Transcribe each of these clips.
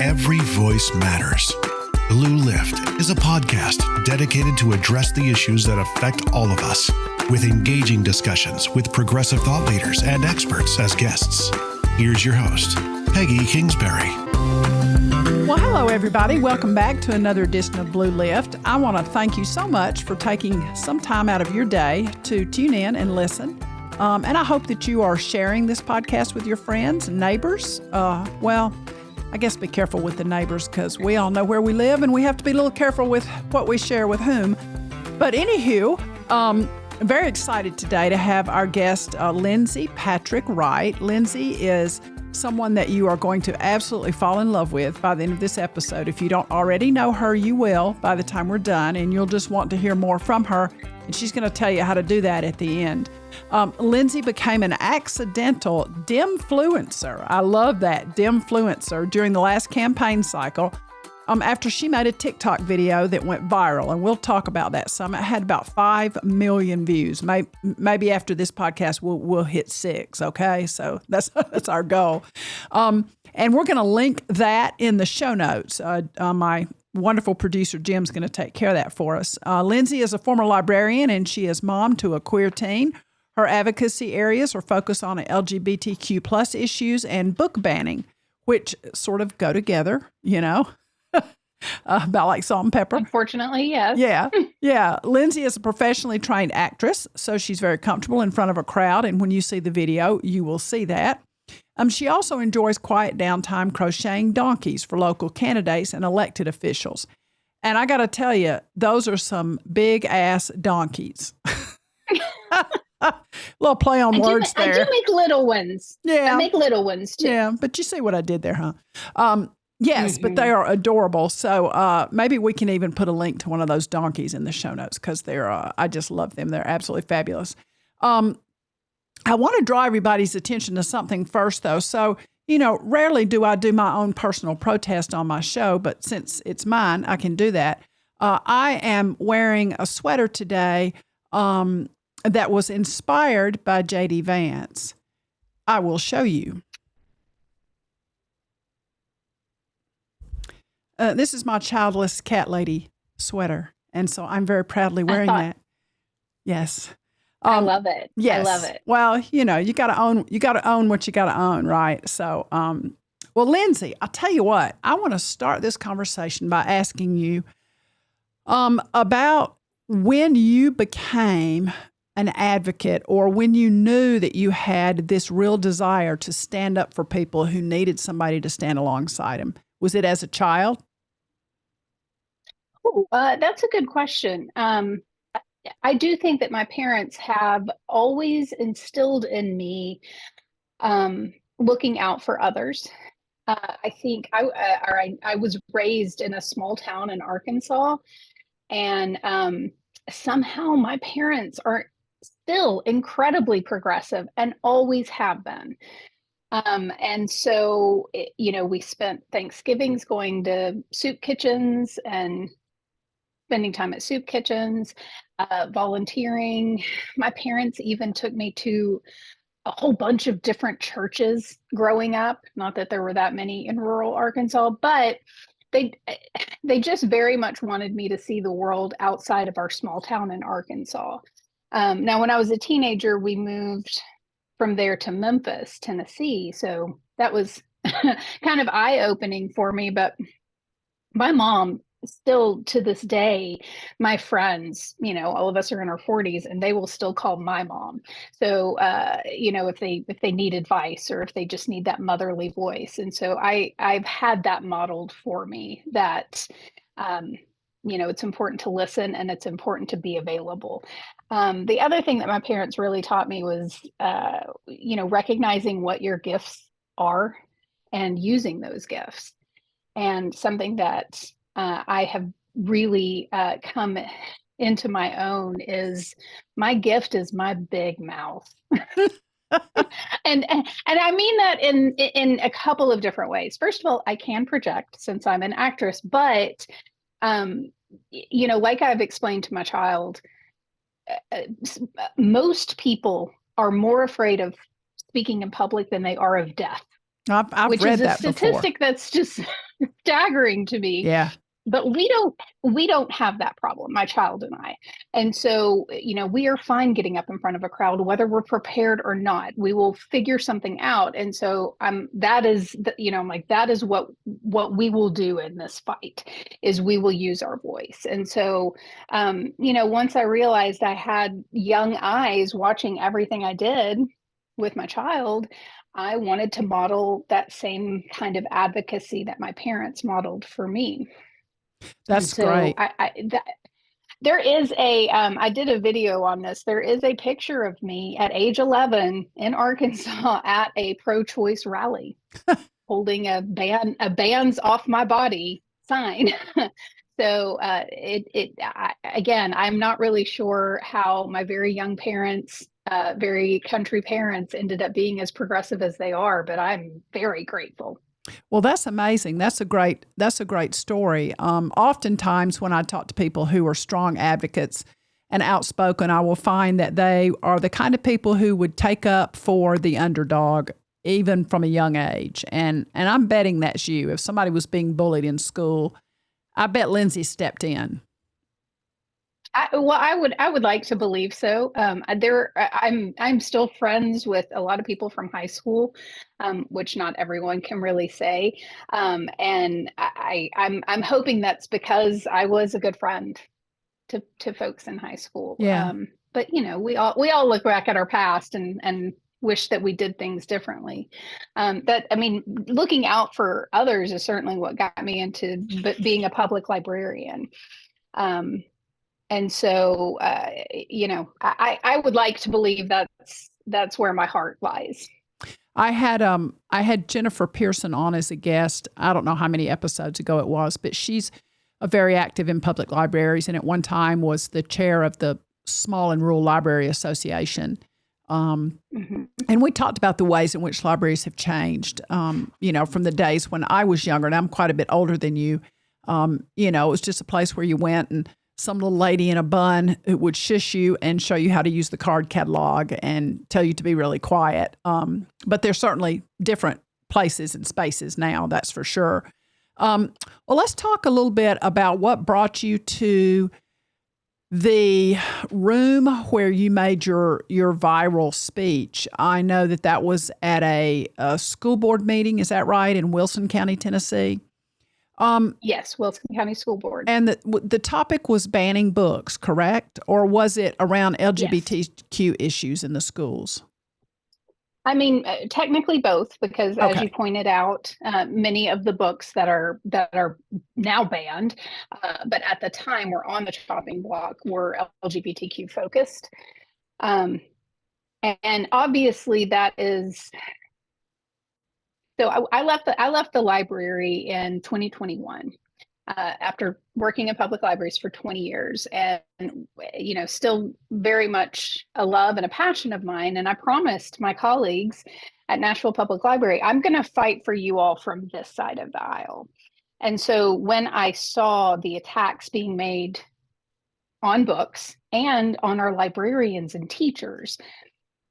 Every voice matters. Blue Lift is a podcast dedicated to address the issues that affect all of us, with engaging discussions with progressive thought leaders and experts as guests. Here's your host, Peggy Kingsbury. Well, hello, everybody. Welcome back to another edition of Blue Lift. I want to thank you so much for taking some time out of your day to tune in and listen. And I hope that you are sharing this podcast with your friends and neighbors. Well, I guess be careful with the neighbors because we all know where we live and we have to be a little careful with what we share with whom. But anywho, I'm very excited today to have our guest, Lindsey Patrick-Wright. Lindsey is someone that you are going to absolutely fall in love with by the end of this episode. If you don't already know her, you will by the time we're done, and you'll just want to hear more from her. And she's going to tell you how to do that at the end. Lindsey became an accidental DEMfluencer. I love that, DEMfluencer, during the last campaign cycle after she made a TikTok video that went viral. And we'll talk about that some. It had about 5 million views. Maybe after this podcast, we'll hit 6, okay? So that's our goal. And we're going to link that in the show notes. My wonderful producer, Jim's going to take care of that for us. Lindsey is a former librarian, and she is mom to a queer teen. Her advocacy areas are focused on LGBTQ plus issues and book banning, which sort of go together, you know, about like salt and pepper. Unfortunately, yes. Yeah. Lindsey is a professionally trained actress, so she's very comfortable in front of a crowd. And when you see the video, you will see that. She also enjoys quiet downtime crocheting donkeys for local candidates and elected officials. And I got to tell you, those are some big ass donkeys. Little play on words there. I do make little ones. Yeah. I make little ones too. Yeah, but you see what I did there, huh? Yes, but they are adorable. So maybe we can even put a link to one of those donkeys in the show notes because I just love them. They're absolutely fabulous. I want to draw everybody's attention to something first, though. So, you know, rarely do I do my own personal protest on my show, but since it's mine, I can do that. I am wearing a sweater today that was inspired by J.D. Vance. I will show you. This is my childless cat lady sweater, and so I'm very proudly wearing that. Yes. I love it. Yes. I love it. Well, you know, you got to own what you got to own, right? So, well, Lindsey, I'll tell you what, I want to start this conversation by asking you about when you became an advocate or when you knew that you had this real desire to stand up for people who needed somebody to stand alongside them. Was it as a child? Oh, that's a good question. I do think that my parents have always instilled in me looking out for others. I think I was raised in a small town in Arkansas, and somehow my parents are still incredibly progressive and always have been. And so, we spent Thanksgivings going to soup kitchens and spending time at soup kitchens, volunteering. My parents even took me to a whole bunch of different churches growing up. Not that there were that many in rural Arkansas, but they just very much wanted me to see the world outside of our small town in Arkansas. Now, when I was a teenager, we moved from there to Memphis, Tennessee. So that was kind of eye-opening for me. But my mom, still to this day, my friends, all of us are in our 40s, and they will still call my mom. So, if they need advice or if they just need that motherly voice. And so I've had that modeled for me that, it's important to listen and it's important to be available. The other thing that my parents really taught me was, recognizing what your gifts are and using those gifts. And something that I have really come into my own is my gift is my big mouth. and I mean that in a couple of different ways. First of all, I can project since I'm an actress, but like I've explained to my child, most people are more afraid of speaking in public than they are of death. I've which read is a that statistic before. That's just staggering to me. Yeah. But we don't have that problem, my child and I. And so, we are fine getting up in front of a crowd, whether we're prepared or not. We will figure something out. And so that is, I'm like, that is what we will do in this fight, is we will use our voice. And so, once I realized I had young eyes watching everything I did with my child, I wanted to model that same kind of advocacy that my parents modeled for me. And That's so great. there is I did a video on this. There is a picture of me at age 11 in Arkansas at a pro-choice rally holding a ban's off my body sign. So again, I'm not really sure how my very young parents, very country parents, ended up being as progressive as they are, but I'm very grateful. Well, that's amazing. That's a great story. Oftentimes, when I talk to people who are strong advocates and outspoken, I will find that they are the kind of people who would take up for the underdog, even from a young age. And I'm betting that's you. If somebody was being bullied in school, I bet Lindsey stepped in. I would like to believe so. I'm still friends with a lot of people from high school, which not everyone can really say. And I'm hoping that's because I was a good friend to folks in high school. Yeah. But we all look back at our past and wish that we did things differently. Looking out for others is certainly what got me into being a public librarian. And so, I would like to believe that's where my heart lies. I had Jennifer Pearson on as a guest. I don't know how many episodes ago it was, but she's very active in public libraries, and at one time was the chair of the Small and Rural Library Association. Mm-hmm. And we talked about the ways in which libraries have changed, from the days when I was younger, and I'm quite a bit older than you. It was just a place where you went and some little lady in a bun who would shush you and show you how to use the card catalog and tell you to be really quiet. But there's certainly different places and spaces now, that's for sure. Well, let's talk a little bit about what brought you to the room where you made your viral speech. I know that was at a school board meeting, is that right, in Wilson County, Tennessee? Yes, Wilson County School Board. And the topic was banning books, correct? Or was it around LGBTQ Yes. issues in the schools? Technically both, because as Okay. you pointed out, many of the books that are now banned, but at the time were on the chopping block, were LGBTQ focused. And obviously that is. So I left the library in 2021 after working in public libraries for 20 years, and still very much a love and a passion of mine. And I promised my colleagues at Nashville Public Library, I'm going to fight for you all from this side of the aisle. And so when I saw the attacks being made on books and on our librarians and teachers,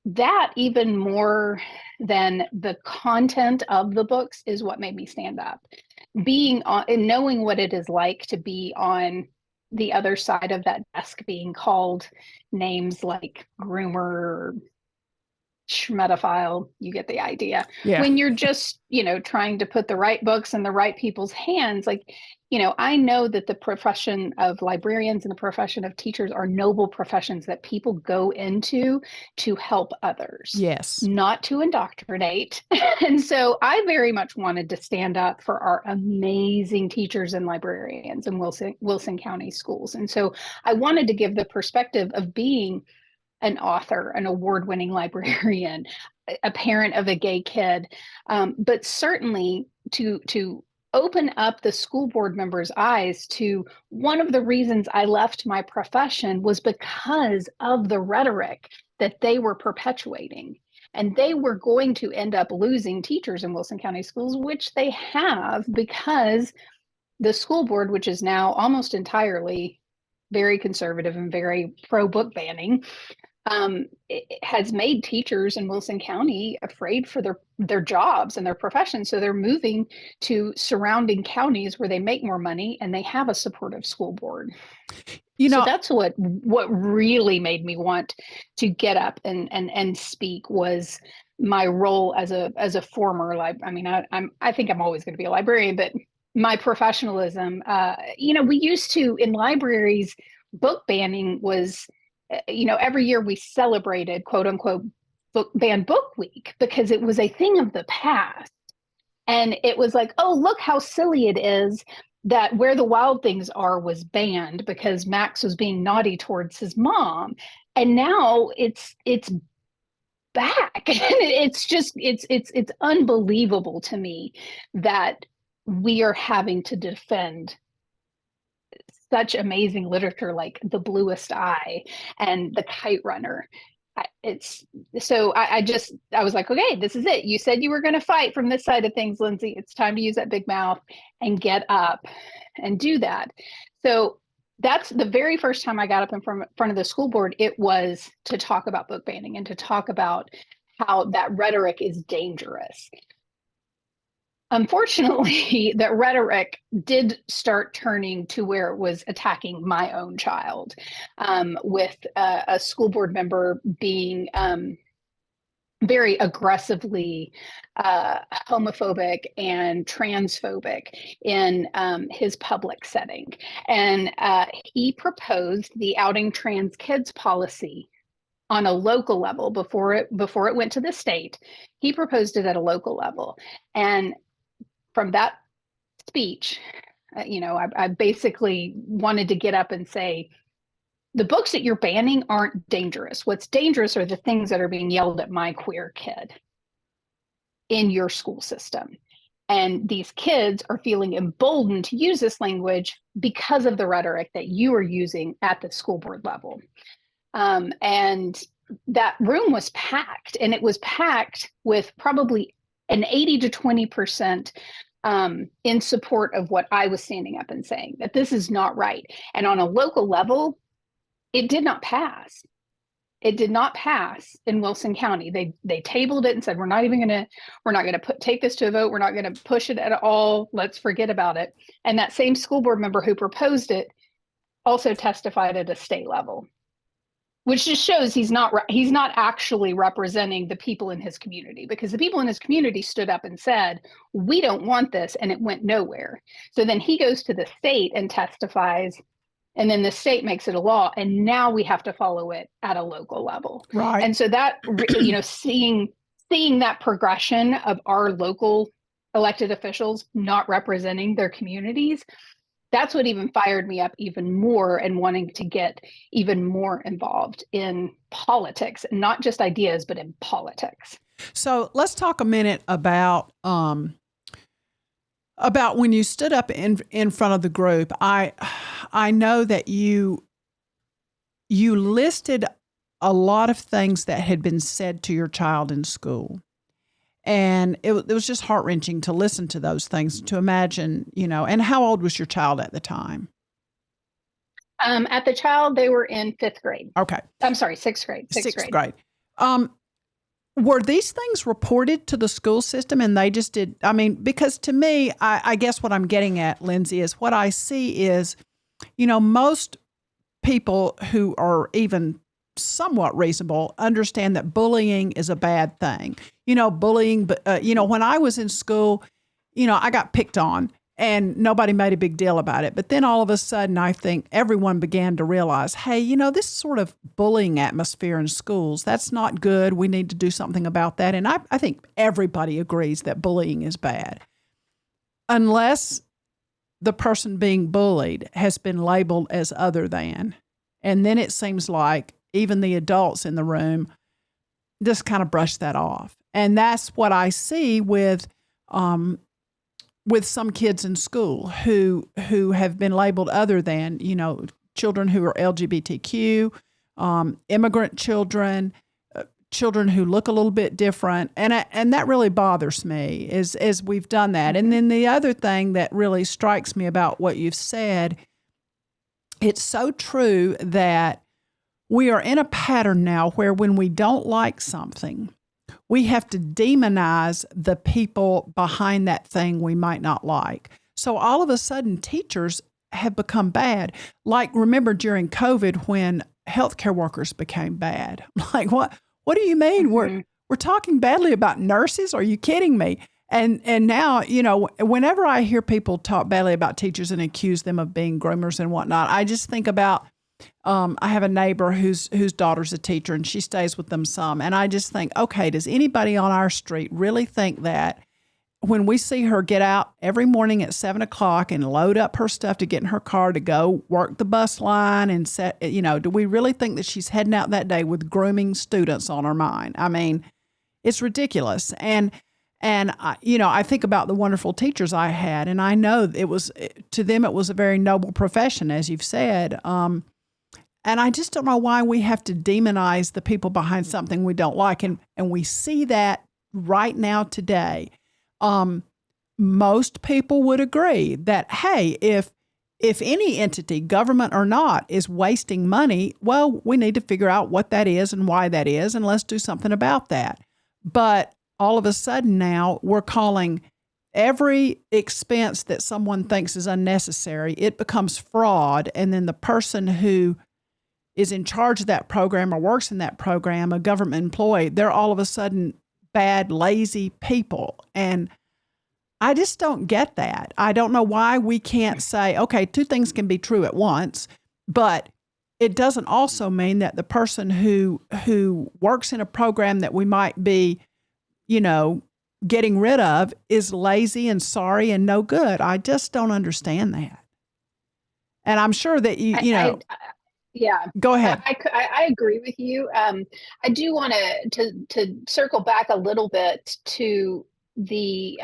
that even more than the content of the books is what made me stand up. Being on and knowing what it is like to be on the other side of that desk, being called names like groomer, schmedophile, you get the idea. Yeah. When you're just, trying to put the right books in the right people's hands, I know that the profession of librarians and the profession of teachers are noble professions that people go into to help others. Yes. Not to indoctrinate. And so I very much wanted to stand up for our amazing teachers and librarians in Wilson County schools. And so I wanted to give the perspective of being an author, an award-winning librarian, a parent of a gay kid, but certainly to open up the school board members' eyes to one of the reasons I left my profession was because of the rhetoric that they were perpetuating. And they were going to end up losing teachers in Wilson County schools, which they have, because the school board, which is now almost entirely very conservative and very pro book banning, it has made teachers in Wilson County afraid for their jobs and their profession. So they're moving to surrounding counties where they make more money and they have a supportive school board. So that's what really made me want to get up and speak, was my role as a former I think I'm always going to be a librarian, but my professionalism. We used to, in libraries, book banning was, every year we celebrated, quote unquote, banned book week, because it was a thing of the past. And it was like, oh, look how silly it is that Where the Wild Things Are was banned because Max was being naughty towards his mom. And now it's back. It's unbelievable to me that we are having to defend such amazing literature like The Bluest Eye and The Kite Runner. I was like, okay, this is it. You said you were going to fight from this side of things, Lindsey. It's time to use that big mouth and get up and do that. So that's the very first time I got up in front of the school board. It was to talk about book banning and to talk about how that rhetoric is dangerous. Unfortunately, that rhetoric did start turning to where it was attacking my own child, with a school board member being very aggressively homophobic and transphobic in his public setting. And he proposed the outing trans kids policy on a local level before it went to the state. He proposed it at a local level. And from that speech, I basically wanted to get up and say, the books that you're banning aren't dangerous. What's dangerous are the things that are being yelled at my queer kid in your school system. And these kids are feeling emboldened to use this language because of the rhetoric that you are using at the school board level. And that room was packed, and it was packed with probably an 80 to 20% in support of what I was standing up and saying, that this is not right. And on a local level, it did not pass. It did not pass in Wilson County. They tabled it and said, we're not going to take this to a vote. We're not going to push it at all. Let's forget about it. And that same school board member who proposed it also testified at a state level, which just shows he's not actually representing the people in his community, because the people in his community stood up and said, we don't want this, and it went nowhere. So then he goes to the state and testifies, and then the state makes it a law, and now we have to follow it at a local level. Right. And so that, seeing that progression of our local elected officials not representing their communities, that's what even fired me up even more, and wanting to get even more involved in politics, not just ideas, but in politics. So let's talk a minute about when you stood up in front of the group. I know that you listed a lot of things that had been said to your child in school. And it was just heart-wrenching to listen to those things, to imagine, and how old was your child at the time? At the child, they were in 5th grade. Okay. I'm sorry, 6th grade. Sixth grade. Were these things reported to the school system and they just did? I mean, because to me, I guess what I'm getting at, Lindsey, is what I see is, most people who are even somewhat reasonable understand that bullying is a bad thing. Bullying, but, when I was in school, I got picked on and nobody made a big deal about it. But then all of a sudden, I think everyone began to realize, hey, this sort of bullying atmosphere in schools, that's not good. We need to do something about that. And I think everybody agrees that bullying is bad, unless the person being bullied has been labeled as other than. And then it seems like even the adults in the room just kind of brush that off. And that's what I see with some kids in school who have been labeled other than, children who are LGBTQ, immigrant children, children who look a little bit different. And that really bothers me as we've done that. And then the other thing that really strikes me about what you've said, it's so true that we are in a pattern now where when we don't like something, we have to demonize the people behind that thing we might not like. So all of a sudden, teachers have become bad. Like, remember during COVID when healthcare workers became bad? Like, what do you mean? Mm-hmm. We're talking badly about nurses? Are you kidding me? And now, whenever I hear people talk badly about teachers and accuse them of being groomers and whatnot, I just think about, I have a neighbor whose daughter's a teacher and she stays with them some. And I just think, okay, does anybody on our street really think that when we see her get out every morning at 7 o'clock and load up her stuff to get in her car to go work the bus line and do we really think that she's heading out that day with grooming students on her mind? I mean, it's ridiculous. And I think about the wonderful teachers I had, and I know to them it was a very noble profession, as you've said. And I just don't know why we have to demonize the people behind something we don't like. And we see that right now today. Most people would agree that, hey, if any entity, government or not, is wasting money, well, we need to figure out what that is and why that is, and let's do something about that. But all of a sudden now we're calling every expense that someone thinks is unnecessary, it becomes fraud. And then the person who is in charge of that program or works in that program, a government employee, they're all of a sudden bad, lazy people. And I just don't get that. I don't know why we can't say, okay, two things can be true at once, but it doesn't also mean that the person who works in a program that we might be, getting rid of is lazy and sorry and no good. I just don't understand that. And I'm sure that yeah. Go ahead. I agree with you. I do want to circle back a little bit to the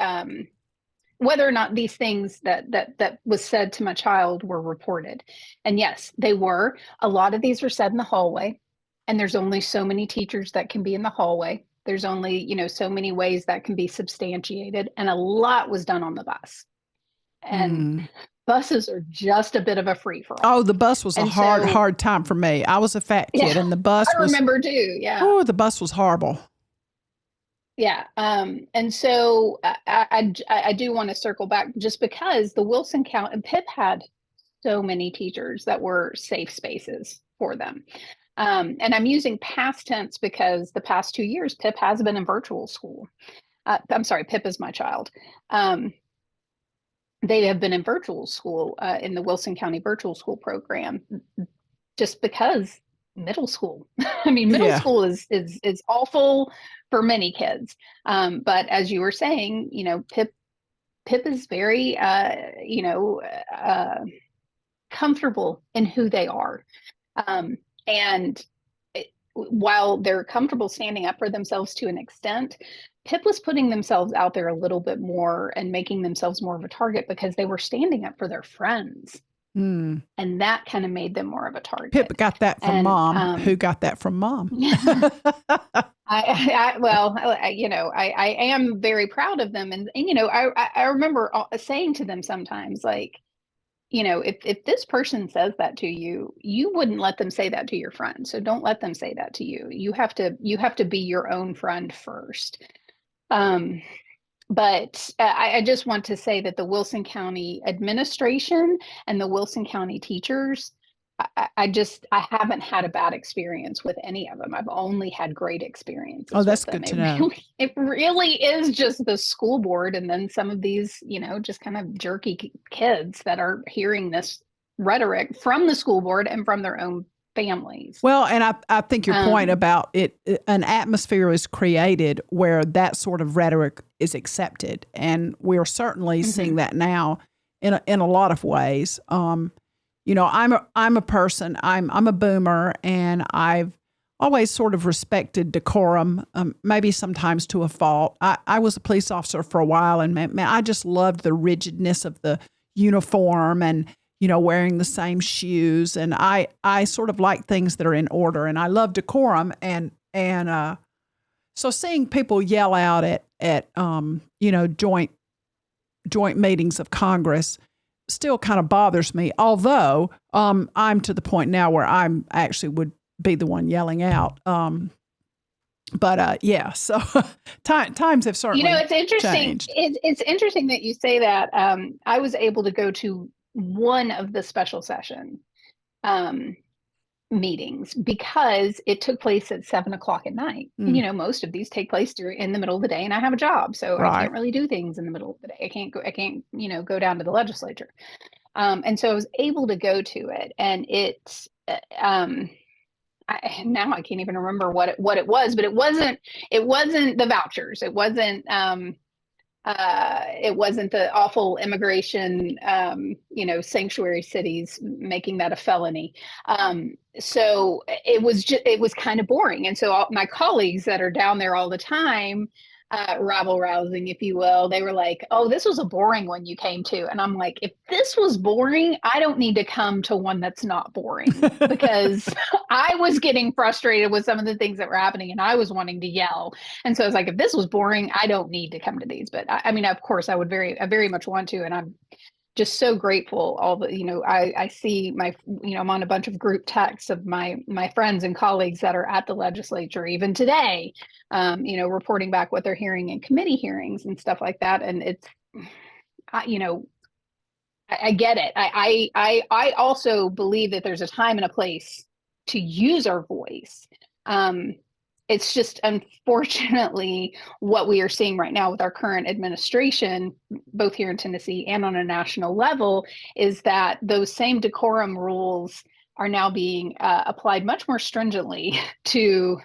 whether or not these things that was said to my child were reported. And yes, they were. A lot of these were said in the hallway, and there's only so many teachers that can be in the hallway. There's only, so many ways that can be substantiated, and a lot was done on the bus. And buses are just a bit of a free-for-all. Oh, the bus was a hard time for me. I was a fat kid, and the bus I remember too, yeah. Oh, the bus was horrible. Yeah, and so I do want to circle back just because the Wilson County and PIP had so many teachers that were safe spaces for them. And I'm using past tense because the past 2 years, PIP has been in virtual school. I'm sorry, PIP is my child. They have been in virtual school in the Wilson County virtual school program just because middle school. I mean, middle school is awful for many kids. But as you were saying, PIP is very, comfortable in who they are. And while they're comfortable standing up for themselves to an extent, PIP was putting themselves out there a little bit more and making themselves more of a target because they were standing up for their friends. And that kind of made them more of a target. PIP got that from mom. Who got that from mom? I am very proud of them. And I remember saying to them sometimes, like, if this person says that to you, you wouldn't let them say that to your friend. So don't let them say that to you. You have to be your own friend first. But I just want to say that the Wilson County administration and the Wilson County teachers, I haven't had a bad experience with any of them. I've only had great experiences. Oh, that's good to know. It really is just the school board and then some of these, just kind of jerky kids that are hearing this rhetoric from the school board and from their own families. Well, and I think your point about an atmosphere is created where that sort of rhetoric is accepted. And we're certainly seeing that now in a lot of ways. I'm a person, I'm a boomer, and I've always sort of respected decorum, maybe sometimes to a fault. I was a police officer for a while, and man, I just loved the rigidness of the uniform and, wearing the same shoes. And I sort of like things that are in order, and I love decorum. And so seeing people yell out at joint meetings of Congress still kind of bothers me. Although I'm to the point now where I'm actually would be the one yelling out. Yeah, so times have certainly it's interesting. changed. It's interesting that you say that. I was able to go to one of the special session meetings because it took place at 7:00 at night. Most of these take place in the middle of the day, and I have a job, so Right. I can't really do things in the middle of the day. I can't go down to the legislature. And so I was able to go to it, and it's now I can't even remember what it was, but it wasn't the vouchers. It wasn't the awful immigration, sanctuary cities making that a felony. So it was kind of boring. And so my colleagues that are down there all the time, rabble rousing, if you will, they were like, "Oh, this was a boring one you came to." And I'm like, if this was boring, I don't need to come to one that's not boring, because I was getting frustrated with some of the things that were happening and I was wanting to yell. And so I was like, if this was boring, I don't need to come to these. But I mean, of course I very much want to. And I'm just so grateful. I see I'm on a bunch of group texts of my friends and colleagues that are at the legislature, even today, reporting back what they're hearing in committee hearings and stuff like that. And it's, I get it. I also believe that there's a time and a place to use our voice. It's just, unfortunately, what we are seeing right now with our current administration, both here in Tennessee and on a national level, is that those same decorum rules are now being applied much more stringently to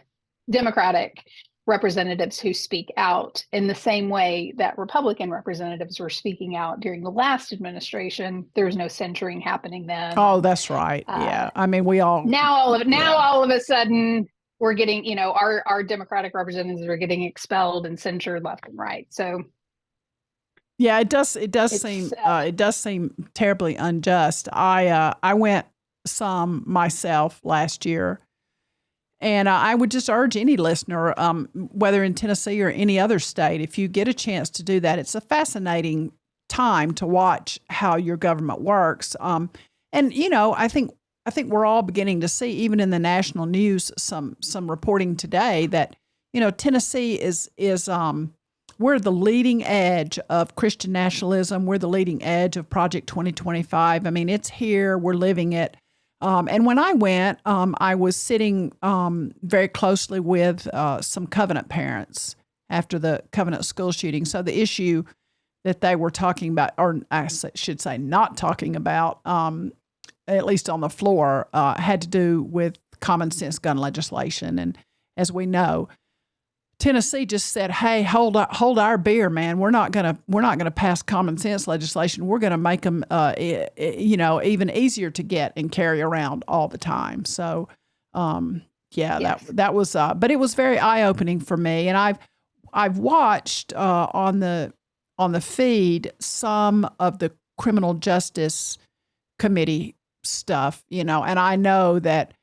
Democratic representatives who speak out, in the same way that Republican representatives were speaking out during the last administration. There was no censuring happening then. Oh, that's right. Yeah. I mean, we all all of a sudden we're getting, our Democratic representatives are getting expelled and censured left and right. So yeah, it does seem terribly unjust. I went some myself last year, and I would just urge any listener, whether in Tennessee or any other state, if you get a chance to do that, it's a fascinating time to watch how your government works. And I think we're all beginning to see, even in the national news, some reporting today that, Tennessee is we're the leading edge of Christian nationalism. We're the leading edge of Project 2025. I mean, it's here. We're living it. And when I went, I was sitting very closely with some Covenant parents after the Covenant school shooting. So the issue that they were talking about, or I should say not talking about, at least on the floor, had to do with common sense gun legislation. And as we know, Tennessee just said, "Hey, hold our beer, man. We're not gonna pass common sense legislation. We're gonna make them, even easier to get and carry around all the time." So, yes. that was, but it was very eye opening for me. And I've watched on the feed some of the criminal justice committee stuff, and I know that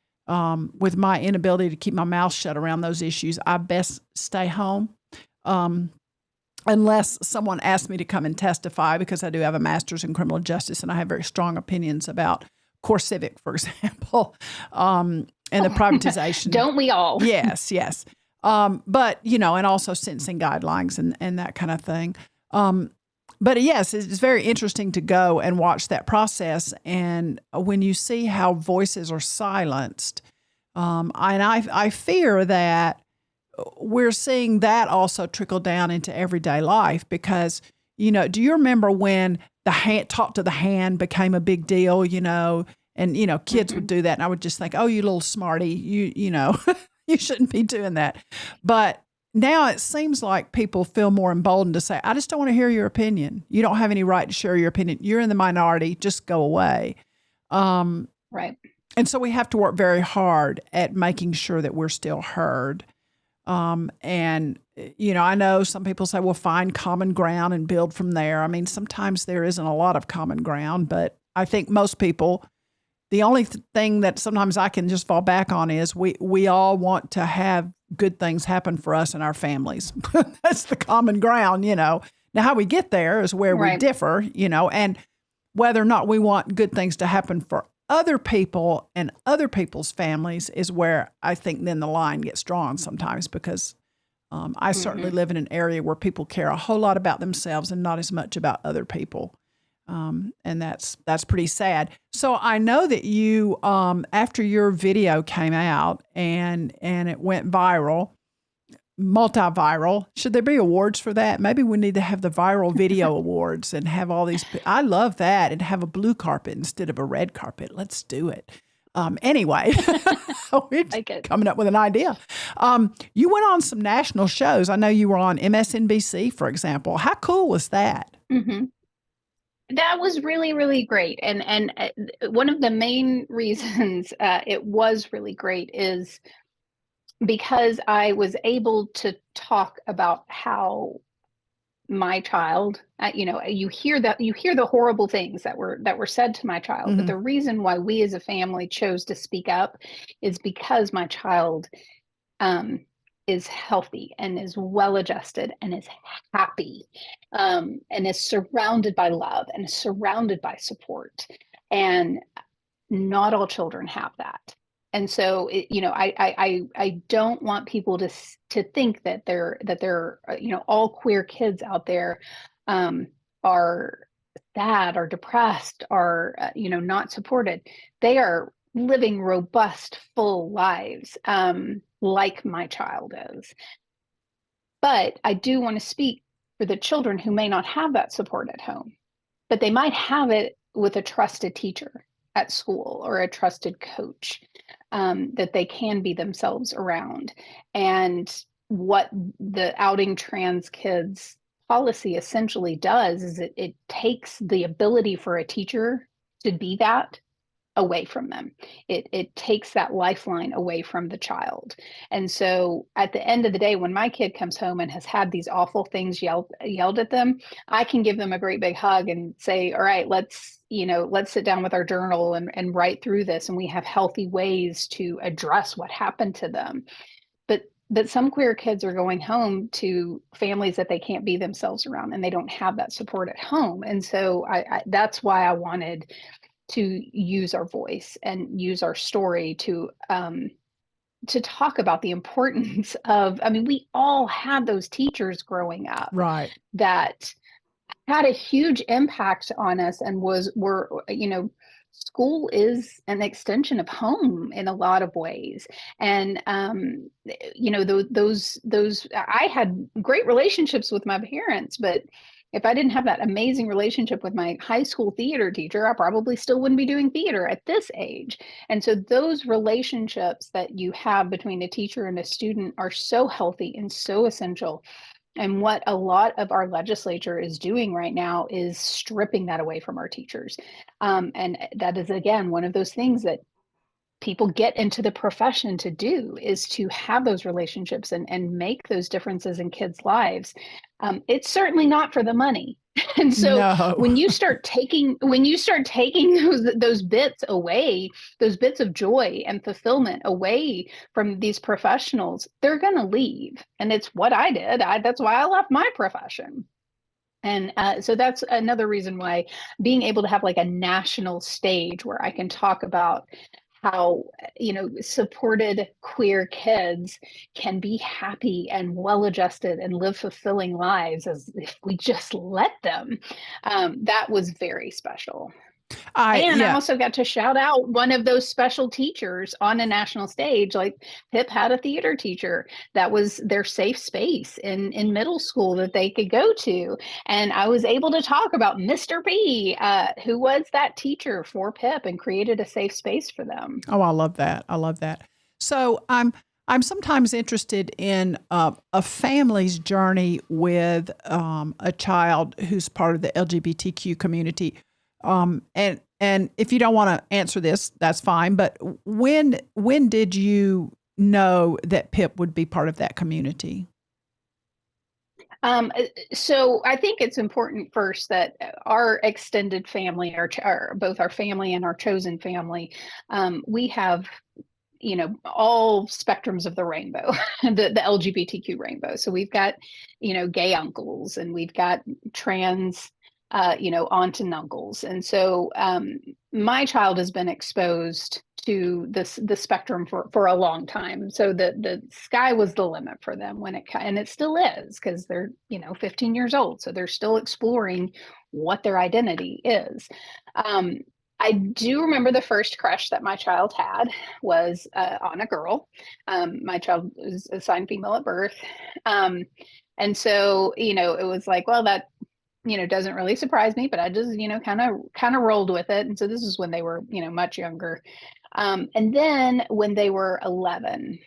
with my inability to keep my mouth shut around those issues, I best stay home unless someone asks me to come and testify, because I do have a master's in criminal justice and I have very strong opinions about core civic, for example, and the privatization. Don't we all? Yes. But, and also sentencing guidelines and that kind of thing. But yes, it's very interesting to go and watch that process. And when you see how voices are silenced, and I fear that we're seeing that also trickle down into everyday life, because, do you remember when the talk to the hand became a big deal, and, kids would do that. And I would just think, oh, you little smarty, you you shouldn't be doing that. But now it seems like people feel more emboldened to say, I just don't want to hear your opinion. You don't have any right to share your opinion. You're in the minority. Just go away. Right. And so we have to work very hard at making sure that we're still heard. And, I know some people say, well, find common ground and build from there. I mean, sometimes there isn't a lot of common ground, but I think most people, the only thing that sometimes I can just fall back on is we all want to have good things happen for us and our families. That's the common ground, Now, how we get there is where we differ, and whether or not we want good things to happen for other people and other people's families is where I think then the line gets drawn sometimes, because I certainly live in an area where people care a whole lot about themselves and not as much about other people. And that's pretty sad. So I know that you, after your video came out and it went viral, multi-viral, should there be awards for that? Maybe we need to have the viral video awards and have all these. I love that, and have a blue carpet instead of a red carpet. Let's do it. Anyway, we're coming up with an idea. You went on some national shows. I know you were on MSNBC, for example. How cool was that? Mm-hmm. That was really, really great. And one of the main reasons it was really great is because I was able to talk about how my child, you hear the horrible things that were said to my child, but the reason why we as a family chose to speak up is because my child is healthy and is well adjusted and is happy, and is surrounded by love and is surrounded by support. And not all children have that. And so, I don't want people to think that they're all queer kids out there are sad or depressed or not supported. They are living robust, full lives, like my child is. But I do want to speak for the children who may not have that support at home, but they might have it with a trusted teacher at school or a trusted coach, that they can be themselves around. And what the outing trans kids policy essentially does is it takes the ability for a teacher to be that away from them. It takes that lifeline away from the child. And so at the end of the day, when my kid comes home and has had these awful things yelled at them, I can give them a great big hug and say, all right, let's sit down with our journal and write through this. And we have healthy ways to address what happened to them. But some queer kids are going home to families that they can't be themselves around, and they don't have that support at home. And so that's why I wanted to use our voice and use our story to talk about the importance of, we all had those teachers growing up, right, that had a huge impact on us and school is an extension of home in a lot of ways. And, those, I had great relationships with my parents, but if I didn't have that amazing relationship with my high school theater teacher, I probably still wouldn't be doing theater at this age. And so those relationships that you have between a teacher and a student are so healthy and so essential. And what a lot of our legislature is doing right now is stripping that away from our teachers. And that is, again, one of those things that people get into the profession to do, is to have those relationships and make those differences in kids' lives. It's certainly not for the money. And so when you start taking those bits away, those bits of joy and fulfillment away from these professionals, they're going to leave. And it's what I did. That's why I left my profession. And so that's another reason why being able to have like a national stage where I can talk about how, supported queer kids can be happy and well-adjusted and live fulfilling lives as if we just let them. That was very special. I also got to shout out one of those special teachers on a national stage. Like Pip had a theater teacher that was their safe space in middle school that they could go to. And I was able to talk about Mr. P, who was that teacher for Pip and created a safe space for them. Oh, I love that. I love that. So I'm sometimes interested in a family's journey with a child who's part of the LGBTQ community. And if you don't want to answer this, that's fine. But when did you know that Pip would be part of that community? So I think it's important first that our extended family, both our family and our chosen family, we have, all spectrums of the rainbow, the LGBTQ rainbow. So we've got, gay uncles, and we've got trans aunts and uncles. And so my child has been exposed to the spectrum for a long time. So the sky was the limit for them and it still is, because they're 15 years old, so they're still exploring what their identity is. I do remember the first crush that my child had was on a girl. My child was assigned female at birth. And so, it was like, well, that, doesn't really surprise me, but I just, kind of rolled with it. And so this is when they were, much younger. And then when they were 11,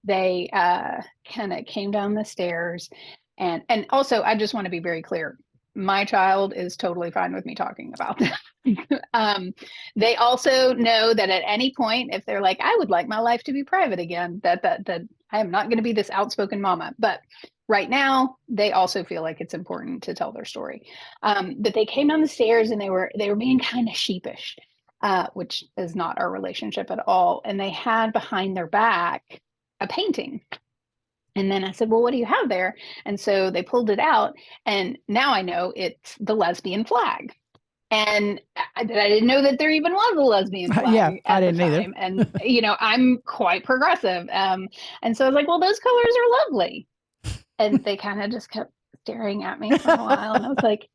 they kind of came down the stairs. And also, I just want to be very clear. My child is totally fine with me talking about that. They also know that at any point, if they're like, I would like my life to be private again, that I am not going to be this outspoken mama. But right now, they also feel like it's important to tell their story. But they came down the stairs and they were being kind of sheepish, which is not our relationship at all. And they had behind their back a painting. And then I said, well, what do you have there? And so they pulled it out. And now I know it's the lesbian flag. And I didn't know that there even was a lesbian flag. Yeah, I didn't either. And, I'm quite progressive. And so I was like, well, those colors are lovely. And they kind of just kept staring at me for a while. And I was like,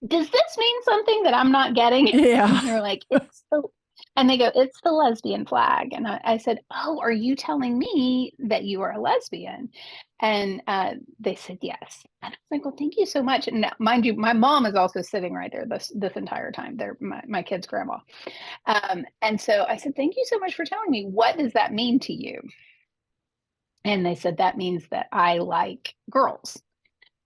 does this mean something that I'm not getting? Yeah. And they're like, and they go, it's the lesbian flag. And I said, oh, are you telling me that you are a lesbian? And they said, yes. And I was like, well, thank you so much. And now, mind you, my mom is also sitting right there this entire time. They're my kid's grandma. And so I said, thank you so much for telling me. What does that mean to you? And they said, that means that I like girls.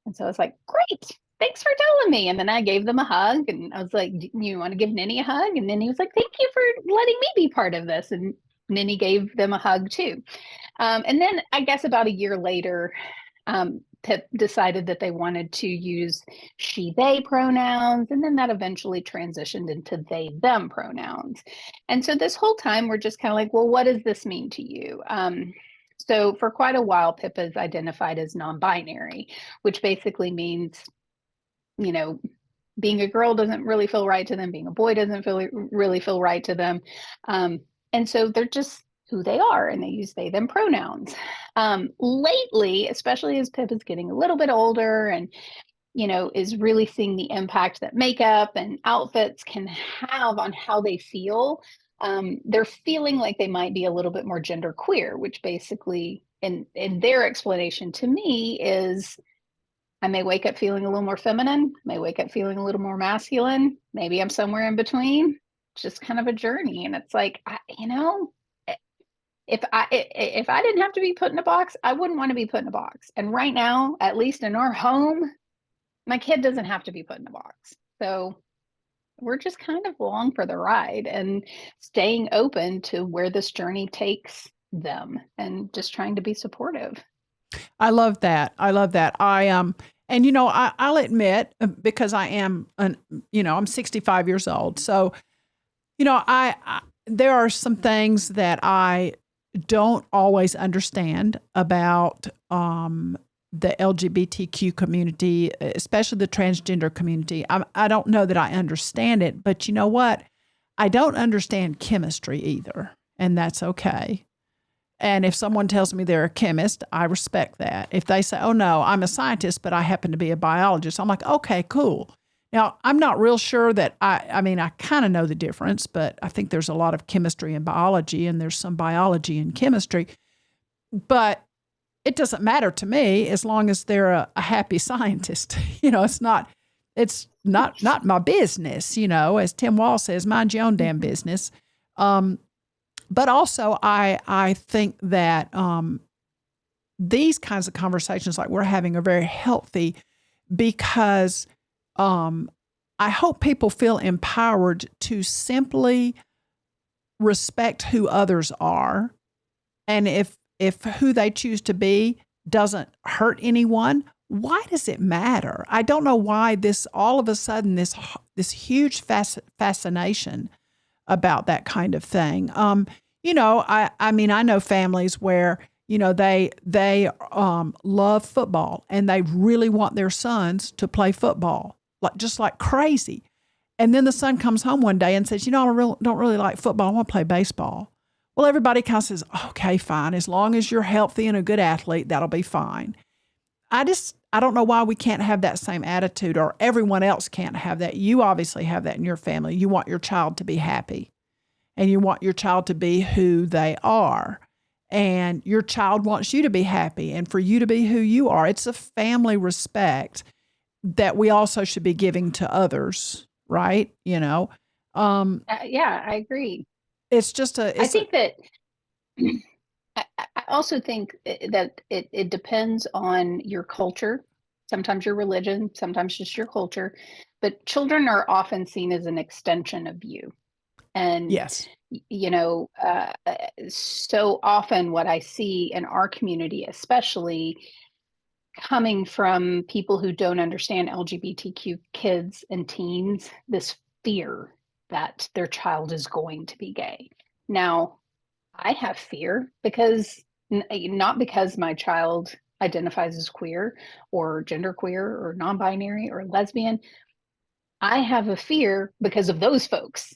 And so I was like, great. Thanks for telling me. And then I gave them a hug and I was like, you want to give Ninny a hug? And then he was like, thank you for letting me be part of this. And Ninny gave them a hug too. And then I guess about a year later, Pip decided that they wanted to use she, they pronouns. And then that eventually transitioned into they, them pronouns. And so this whole time we're just kind of like, well, what does this mean to you? So for quite a while, Pip is identified as non-binary, which basically means being a girl doesn't really feel right to them. Being a boy doesn't really feel right to them. And so they're just who they are and they use they, them pronouns. Lately, especially as Pip is getting a little bit older and, is really seeing the impact that makeup and outfits can have on how they feel. They're feeling like they might be a little bit more gender queer, which basically in their explanation to me is, I may wake up feeling a little more feminine, may wake up feeling a little more masculine. Maybe I'm somewhere in between. It's just kind of a journey. And it's like, if I didn't have to be put in a box, I wouldn't want to be put in a box. And right now, at least in our home, my kid doesn't have to be put in a box. So we're just kind of along for the ride and staying open to where this journey takes them and just trying to be supportive. I love that. And I'll admit, because I am, I'm 65 years old. So, there are some things that I don't always understand about the LGBTQ community, especially the transgender community. I don't know that I understand it, but you know what? I don't understand chemistry either, and that's okay. And if someone tells me they're a chemist, I respect that. If they say, oh, no, I'm a scientist, but I happen to be a biologist, I'm like, okay, cool. Now, I'm not real sure that I kind of know the difference, but I think there's a lot of chemistry in biology and there's some biology in chemistry. But it doesn't matter to me as long as they're a happy scientist. It's not my business, as Tim Wall says, mind your own damn business. But also, I think that these kinds of conversations like we're having are very healthy because I hope people feel empowered to simply respect who others are. And if who they choose to be doesn't hurt anyone, why does it matter? I don't know why all of a sudden this huge fascination about that kind of thing. I know families where, they love football and they really want their sons to play football. just like crazy. And then the son comes home one day and says, I don't really like football. I want to play baseball. Well, everybody kind of says, okay, fine. As long as you're healthy and a good athlete, that'll be fine. I don't know why we can't have that same attitude, or everyone else can't have that. You obviously have that in your family. You want your child to be happy, and you want your child to be who they are. And your child wants you to be happy and for you to be who you are. It's a family respect that we also should be giving to others, right? Yeah, I agree. It's just I think that I also think that it depends on your culture, sometimes your religion, sometimes just your culture, but children are often seen as an extension of you. And, yes, so often what I see in our community, especially coming from people who don't understand LGBTQ kids and teens, this fear that their child is going to be gay. Now, I have fear because not because my child identifies as queer or genderqueer or non-binary or lesbian. I have a fear because of those folks,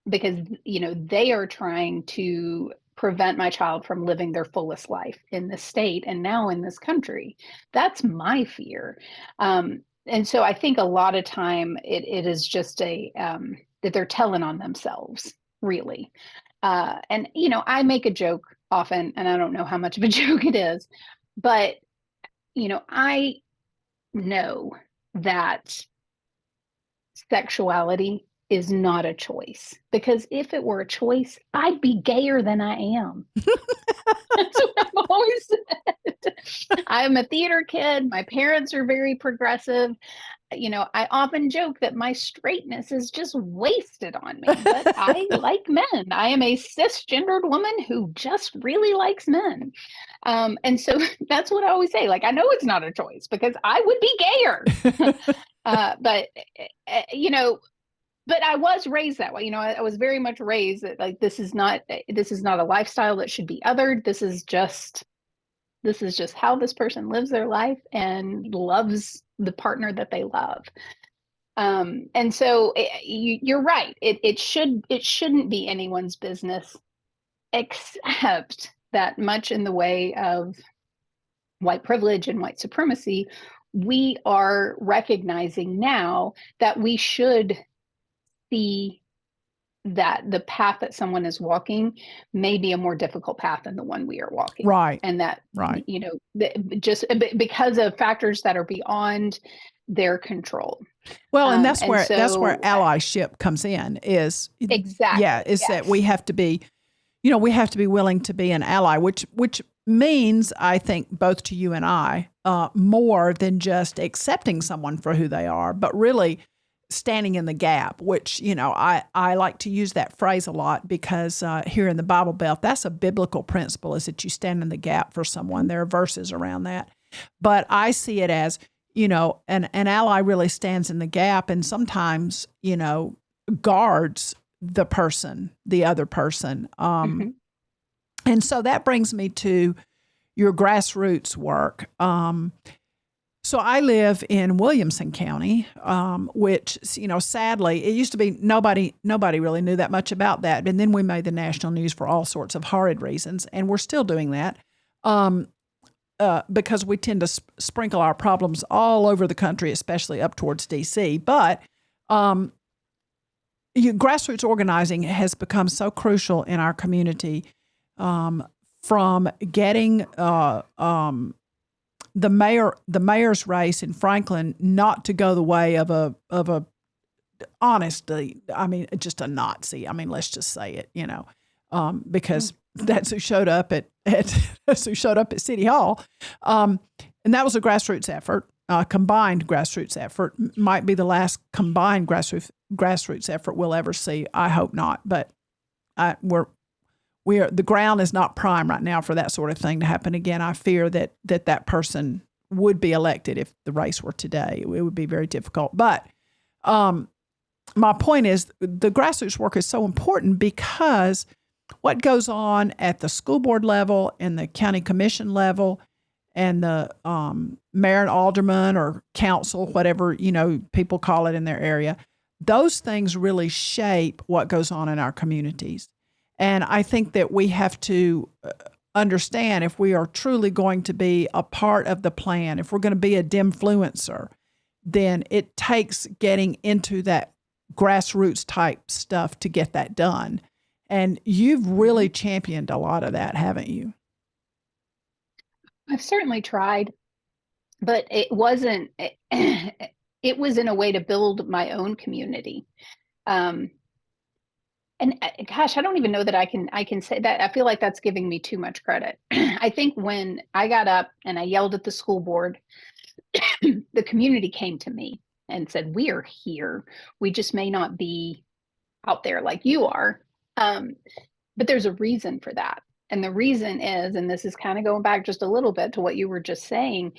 because they are trying to prevent my child from living their fullest life in this state and now in this country. That's my fear. And so I think a lot of time it is just that they're telling on themselves, really. And I make a joke often, and I don't know how much of a joke it is, but I know that sexuality is not a choice, because if it were a choice, I'd be gayer than I am. That's what I've always said. I'm a theater kid. My parents are very progressive. I often joke that my straightness is just wasted on me, but I like men. I am a cisgendered woman who just really likes men. And so that's what I always say. Like, I know it's not a choice because I would be gayer. But I was raised that way. I was very much raised that, like, this is not a lifestyle that should be othered. This is just how this person lives their life and loves the partner that they love. And so you're right. It shouldn't be anyone's business, except that much in the way of white privilege and white supremacy, we are recognizing now that we should see that the path that someone is walking may be a more difficult path than the one we are walking. Right. And that, right. Just because of factors that are beyond their control. Well, and that's where allyship comes in, is exactly. Yeah. Yes. That we have to be, we have to be willing to be an ally, which means, I think, both to you and I, more than just accepting someone for who they are, but really standing in the gap, which, I like to use that phrase a lot because here in the Bible Belt, that's a biblical principle, is that you stand in the gap for someone. There are verses around that. But I see it as, an ally really stands in the gap and sometimes, guards the other person. And so that brings me to your grassroots work. So I live in Williamson County, which, sadly, it used to be nobody really knew that much about that. And then we made the national news for all sorts of horrid reasons. And we're still doing that because we tend to sprinkle our problems all over the country, especially up towards D.C. But grassroots organizing has become so crucial in our community, from getting the mayor's race in Franklin not to go the way of a honestly, just a Nazi. Let's just say it, because that's who showed up at City Hall. And that was a grassroots effort, combined grassroots effort. Might be the last combined grassroots effort we'll ever see. I hope not, but the ground is not prime right now for that sort of thing to happen again. I fear that person would be elected if the race were today. It would be very difficult. But my point is, the grassroots work is so important because what goes on at the school board level and the county commission level and the mayor and alderman or council, whatever, people call it in their area, those things really shape what goes on in our communities. And I think that we have to understand, if we are truly going to be a part of the plan, if we're going to be a DEMfluencer, then it takes getting into that grassroots type stuff to get that done. And you've really championed a lot of that, haven't you? I've certainly tried, but it wasn't, it was in a way to build my own community. And gosh, I don't even know that I can say that. I feel like that's giving me too much credit. I think when I got up and I yelled at the school board, the community came to me and said, "We are here. We just may not be out there like you are." But there's a reason for that. And the reason is, and this is kind of going back just a little bit to what you were just saying,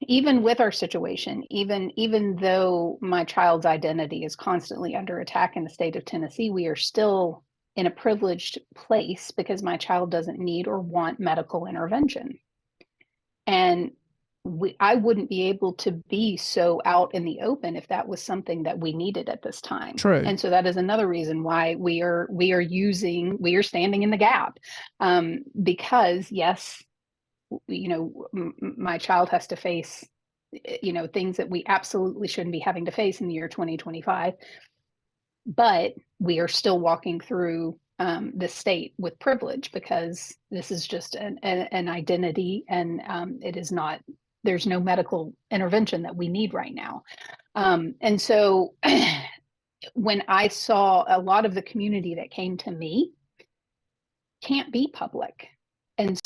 even with our situation, even though my child's identity is constantly under attack in the state of Tennessee, we are still in a privileged place because my child doesn't need or want medical intervention. And I wouldn't be able to be so out in the open if that was something that we needed at this time. True. And so that is another reason why we are standing in the gap, because yes, my child has to face, things that we absolutely shouldn't be having to face in the year 2025, but we are still walking through the state with privilege because this is just an identity, and it is not. There's no medical intervention that we need right now. And so when I saw a lot of the community that came to me can't be public. And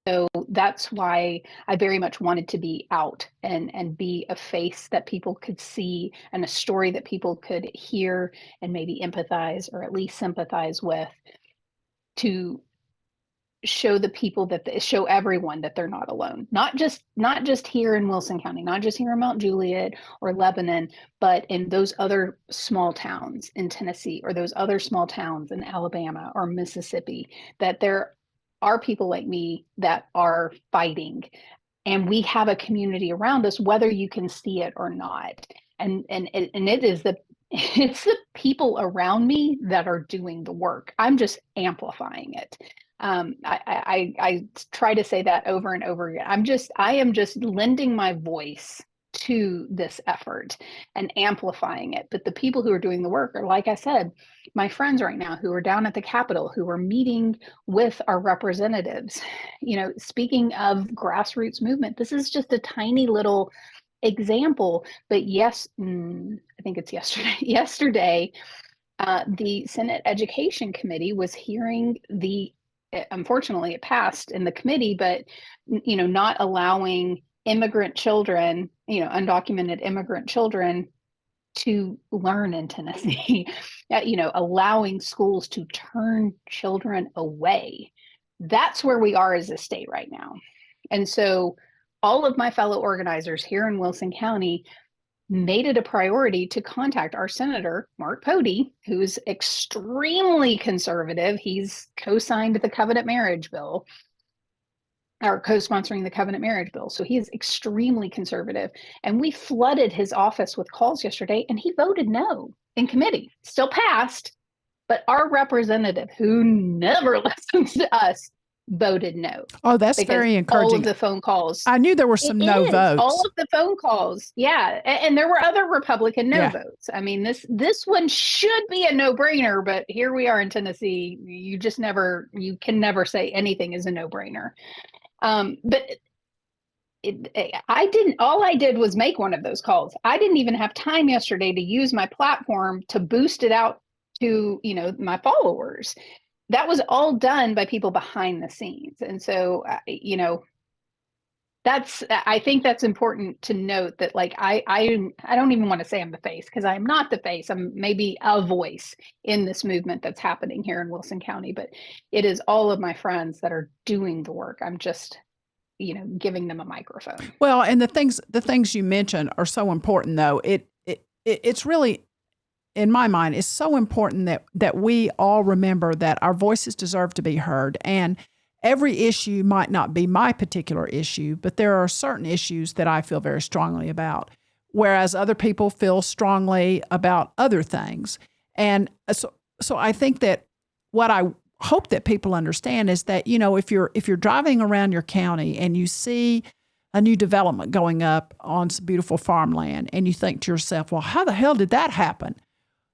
so that's why I very much wanted to be out and be a face that people could see and a story that people could hear and maybe empathize or at least sympathize with, to show the people show everyone that they're not alone, not just here in Wilson County, not just here in Mount Juliet or Lebanon, but in those other small towns in Tennessee or those other small towns in Alabama or Mississippi, that there are people like me that are fighting, and we have a community around us, whether you can see it or not. And it's the people around me that are doing the work. I'm just amplifying it. I try to say that over and over again. I am just lending my voice to this effort and amplifying it. But the people who are doing the work are, like I said, my friends right now who are down at the Capitol, who are meeting with our representatives. Speaking of grassroots movement, this is just a tiny little example. But yes, I think it's yesterday, the Senate Education Committee was hearing unfortunately it passed in the committee, but not allowing immigrant children, undocumented immigrant children to learn in Tennessee, allowing schools to turn children away. That's where we are as a state right now. And so all of my fellow organizers here in Wilson County made it a priority to contact our Senator, Mark Pody, who's extremely conservative. He's co-signed the covenant marriage bill, or co-sponsoring the covenant marriage bill. So he is extremely conservative. And we flooded his office with calls yesterday, and he voted no in committee. Still passed, but our representative, who never listens to us, voted no. Oh, that's very encouraging. All of the phone calls. I knew there were some no votes. All of the phone calls. Yeah. And there were other Republican no votes. I mean, this one should be a no-brainer, but here we are in Tennessee. You can never say anything is a no-brainer. But all I did was make one of those calls. I didn't even have time yesterday to use my platform to boost it out to, my followers. That was all done by people behind the scenes. And so, I think that's important to note, that I don't even want to say I'm the face, because I'm not the face. I'm maybe a voice in this movement that's happening here in Wilson County, but it is all of my friends that are doing the work. I'm just, giving them a microphone. Well, and the things you mentioned are so important, though. It's really, in my mind, is so important that we all remember that our voices deserve to be heard. And every issue might not be my particular issue, but there are certain issues that I feel very strongly about, whereas other people feel strongly about other things. And so I think that what I hope that people understand is that, if you're driving around your county and you see a new development going up on some beautiful farmland and you think to yourself, well, how the hell did that happen?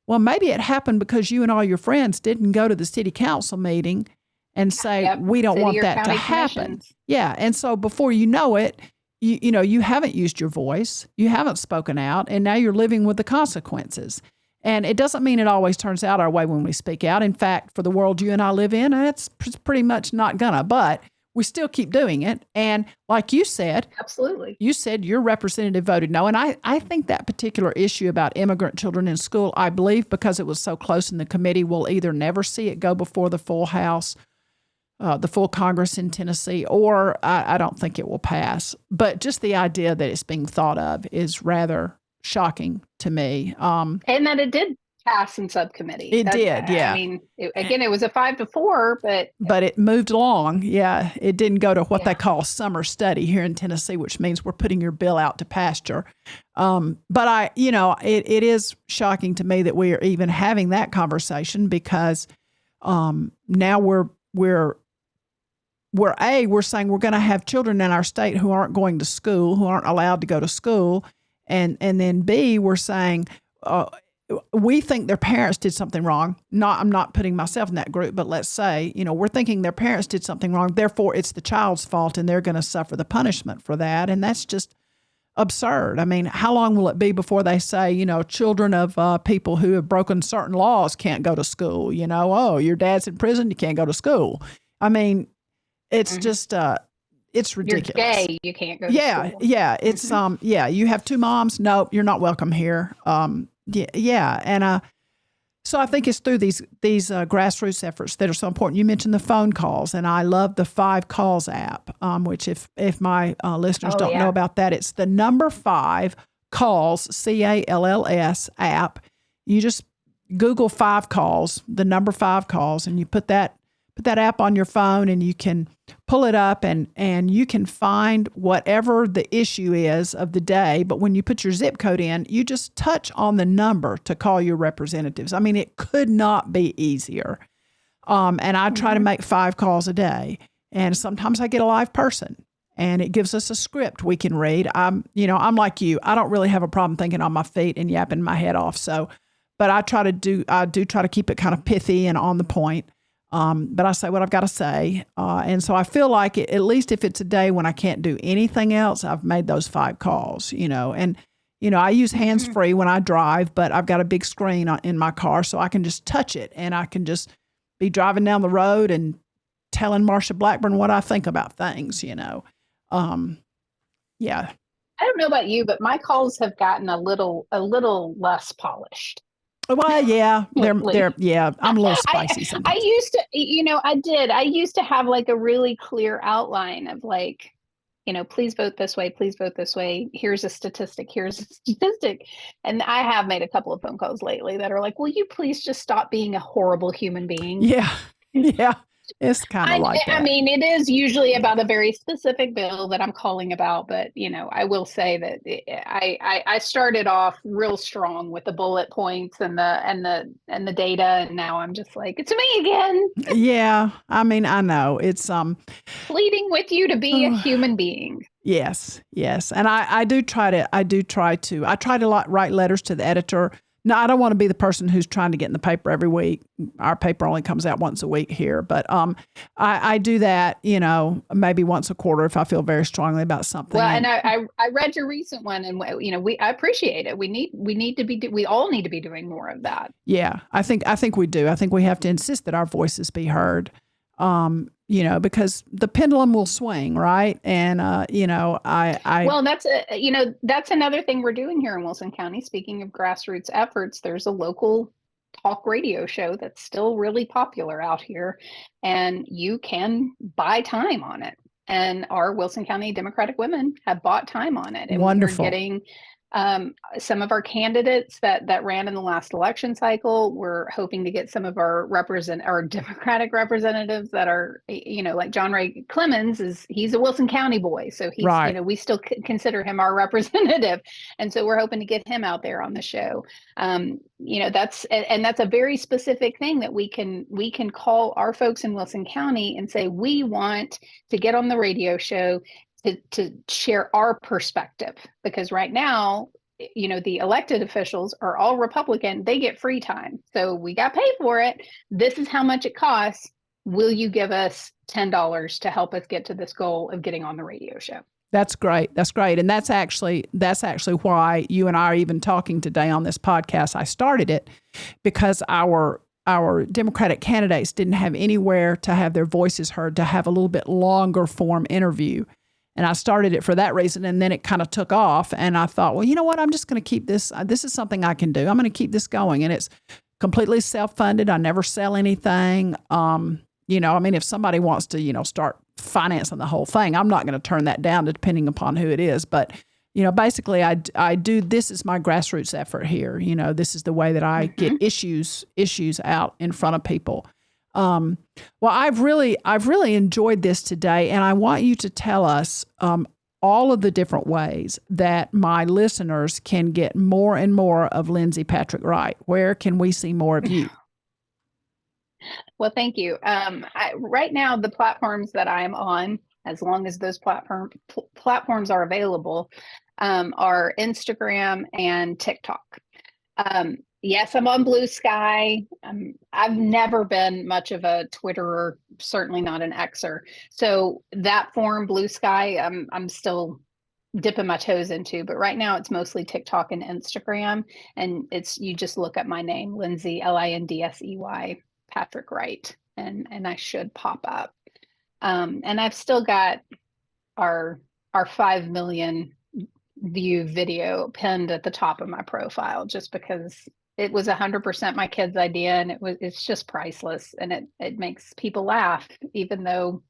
Well, maybe it happened because you and all your friends didn't go to the city council meeting and say, we don't want that to happen. Yeah. And so before you know it, you haven't used your voice, you haven't spoken out, and now you're living with the consequences. And it doesn't mean it always turns out our way when we speak out. In fact, for the world you and I live in, it's pretty much not gonna, but we still keep doing it. And like you said, absolutely, you said your representative voted no. And I think that particular issue about immigrant children in school, I believe because it was so close in the committee, we'll either never see it go before the full House, the full Congress in Tennessee, or I don't think it will pass. But just the idea that it's being thought of is rather shocking to me. And that it did pass in subcommittee. It did, yeah. I mean, it was a 5-4, but it moved along. Yeah, it didn't go to what they call summer study here in Tennessee, which means we're putting your bill out to pasture. But it is shocking to me that we are even having that conversation because now we're saying we're going to have children in our state who aren't going to school, who aren't allowed to go to school. And then B, we're saying we think their parents did something wrong. I'm not putting myself in that group, but let's say, we're thinking their parents did something wrong. Therefore, it's the child's fault and they're going to suffer the punishment for that. And that's just absurd. I mean, how long will it be before they say, children of people who have broken certain laws can't go to school? Oh, your dad's in prison, you can't go to school. I mean, it's just it's ridiculous. You're gay, you can't go to school. Yeah. It's you have two moms. Nope, you're not welcome here. Yeah. And so I think it's through these grassroots efforts that are so important. You mentioned the phone calls, and I love the 5 Calls app, which if my listeners don't know about that, it's the number 5 Calls, CALLS app. You just Google 5 Calls, the number 5 Calls, and you put that app on your phone and you can pull it up and you can find whatever the issue is of the day. But when you put your zip code in, you just touch on the number to call your representatives. I mean, it could not be easier. And I try to make 5 calls a day. And sometimes I get a live person and it gives us a script we can read. I'm like you. I don't really have a problem thinking on my feet and yapping my head off. So, but I do try to keep it kind of pithy and on the point. But I say what I've got to say. And so I feel like at least if it's a day when I can't do anything else, I've made those 5 calls, and, I use hands-free when I drive, but I've got a big screen in my car so I can just touch it and I can just be driving down the road and telling Marsha Blackburn what I think about things, Yeah. I don't know about you, but my calls have gotten a little less polished. Well, yeah, I'm a little spicy sometimes. I used to have like a really clear outline of like, please vote this way, please vote this way. Here's a statistic. And I have made a couple of phone calls lately that are like, will you please just stop being a horrible human being? Yeah. It's kind of like that. I mean, it is usually about a very specific bill that I'm calling about, but I will say that I started off real strong with the bullet points and the data, and now I'm just like, it's me again. Yeah, I mean, I know it's pleading with you to be a human being. Yes, and I try to write letters to the editor. No, I don't want to be the person who's trying to get in the paper every week. Our paper only comes out once a week here, but I do that, maybe once a quarter if I feel very strongly about something. Well, and I read your recent one, and I appreciate it. We all need to be doing more of that. Yeah, I think we do. I think we have to insist that our voices be heard. Because the pendulum will swing, right? And, well, that's another thing we're doing here in Wilson County. Speaking of grassroots efforts, there's a local talk radio show that's still really popular out here, and you can buy time on it. And our Wilson County Democratic women have bought time on it. And wonderful. We're getting Some of our candidates that ran in the last election cycle, we're hoping to get some of our Democratic representatives that are, like John Ray Clemens he's a Wilson County boy. So he's, Right. We still consider him our representative. And so we're hoping to get him out there on the show. That's a very specific thing that we can call our folks in Wilson County and say, we want to get on the radio show to share our perspective, because right now, the elected officials are all Republican. They get free time. So we got paid for it. This is how much it costs. Will you give us $10 to help us get to this goal of getting on the radio show? That's great. That's great. And that's actually why you and I are even talking today on this podcast. I started it because our Democratic candidates didn't have anywhere to have their voices heard, to have a little bit longer form interview. And I started it for that reason, and then it kind of took off. And I thought, well, you know what? I'm just going to keep this. This is something I can do. I'm going to keep this going. And it's completely self-funded. I never sell anything. If somebody wants to, start financing the whole thing, I'm not going to turn that down depending upon who it is. But, basically I do, this is my grassroots effort here. This is the way that I get issues out in front of people. Well, I've really enjoyed this today, and I want you to tell us all of the different ways that my listeners can get more and more of Lindsey Patrick-Wright. Where can we see more of you? Well, thank you. Right now, the platforms that I'm on, as long as those platforms are available, are Instagram and TikTok. Yes, I'm on Blue Sky. I've never been much of a Twitterer, certainly not an Xer. So that form, Blue Sky, I'm still dipping my toes into. But right now, it's mostly TikTok and Instagram. And you just look up my name, Lindsey, Lindsey Patrick-Wright, and I should pop up. And I've still got our 5 million view video pinned at the top of my profile, just because it was 100% my kid's idea, and it's just priceless, and it makes people laugh, even though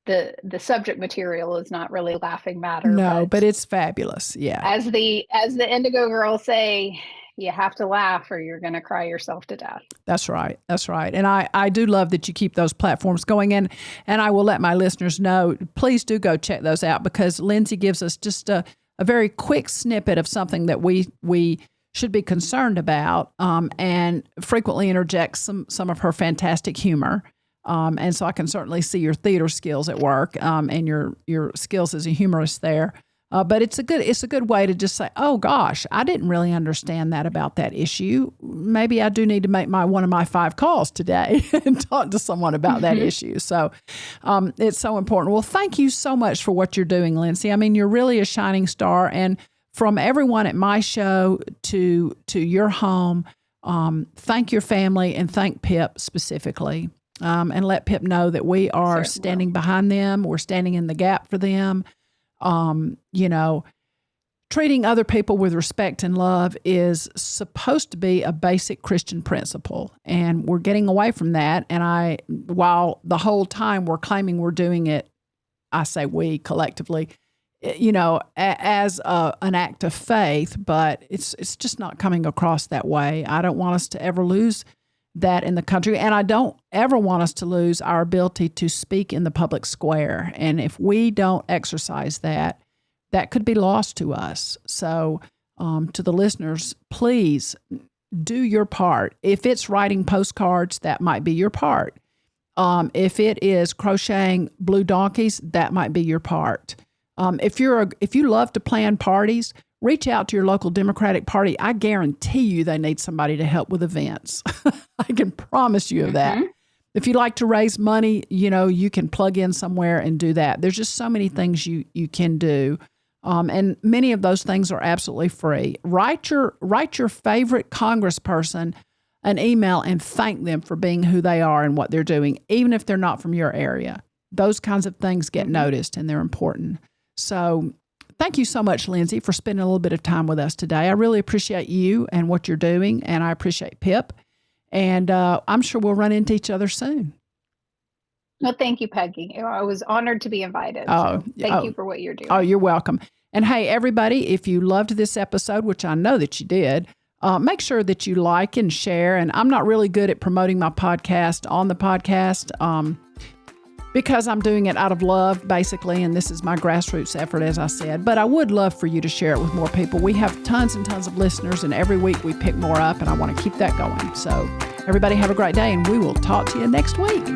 the subject material is not really laughing matter. No, but it's fabulous. Yeah. As the Indigo Girls say, you have to laugh or you're going to cry yourself to death. That's right. That's right. And I do love that you keep those platforms going in, and I will let my listeners know, please do go check those out, because Lindsey gives us just a very quick snippet of something that we should be concerned about, and frequently interjects some of her fantastic humor. And so I can certainly see your theater skills at work, and your skills as a humorist there. But it's a good way to just say, oh gosh, I didn't really understand that about that issue. Maybe I do need to make one of my 5 calls today and talk to someone about that issue. So it's so important. Well, thank you so much for what you're doing, Lindsey. I mean, you're really a shining star. And from everyone at my show to your home, thank your family and thank Pip specifically. And let Pip know that we are standing behind them. We're standing in the gap for them. Treating other people with respect and love is supposed to be a basic Christian principle, and we're getting away from that. And while the whole time we're claiming we're doing it, I say we collectively, as an act of faith, but it's just not coming across that way. I don't want us to ever lose that in the country, and I don't ever want us to lose our ability to speak in the public square. And if we don't exercise that could be lost to us. So to the listeners, please do your part. If it's writing postcards, that might be your part. If it is crocheting blue donkeys, that might be your part. If you love to plan parties, reach out to your local Democratic Party. I guarantee you they need somebody to help with events. I can promise you of that. If you like to raise money, you can plug in somewhere and do that. There's just so many things you can do. And many of those things are absolutely free. Write your favorite congressperson an email and thank them for being who they are and what they're doing, even if they're not from your area. Those kinds of things get noticed, and they're important. So thank you so much, Lindsey, for spending a little bit of time with us today. I really appreciate you and what you're doing, and I appreciate Pip. And I'm sure we'll run into each other soon. Well, thank you, Peggy. I was honored to be invited. Thank you for what you're doing. Oh, you're welcome. And hey, everybody, if you loved this episode, which I know that you did, make sure that you like and share. And I'm not really good at promoting my podcast on the podcast because I'm doing it out of love, basically. And this is my grassroots effort, as I said. But I would love for you to share it with more people. We have tons and tons of listeners, and every week we pick more up, and I want to keep that going. So everybody have a great day, and we will talk to you next week.